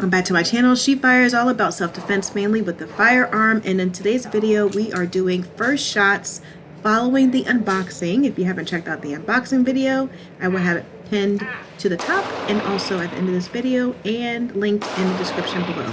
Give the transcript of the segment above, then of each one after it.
Welcome back to my channel. She Fire is all about self-defense, mainly with the firearm, and in today's video we are doing first shots following the unboxing. If you haven't checked out the unboxing video, I will have it pinned to the top and also at the end of this video and linked in the description below.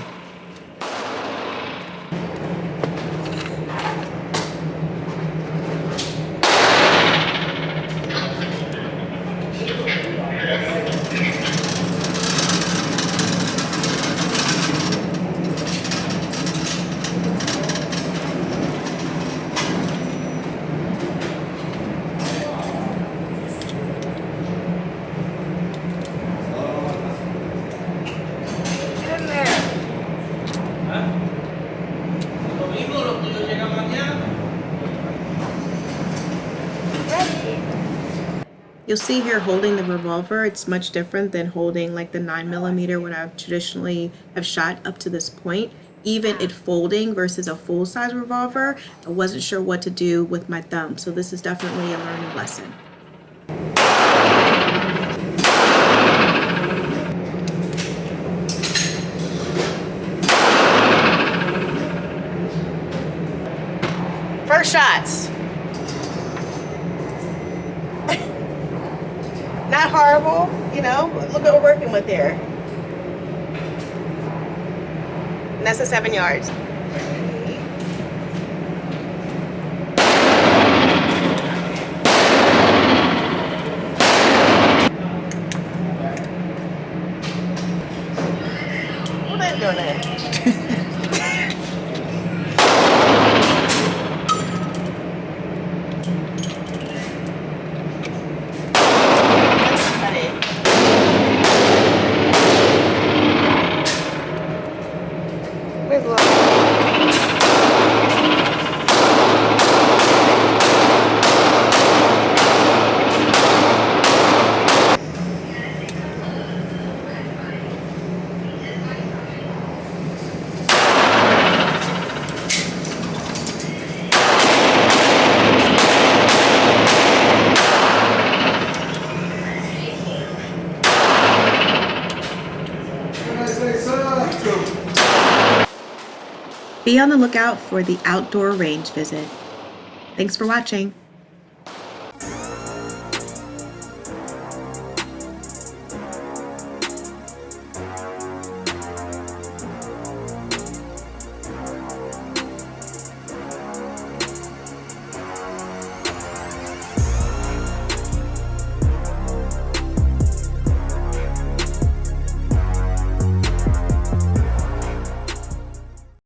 You'll see here holding the revolver, it's much different than holding like the 9mm when I've traditionally have shot up to this point. Even it folding versus a full-size revolver, I wasn't sure what to do with my thumb, so this is definitely a learning lesson. First shots. Not horrible, you know, look what we're working with here. And that's a 7 yards. What are they doing there? Be on the lookout for the outdoor range visit. Thanks for watching.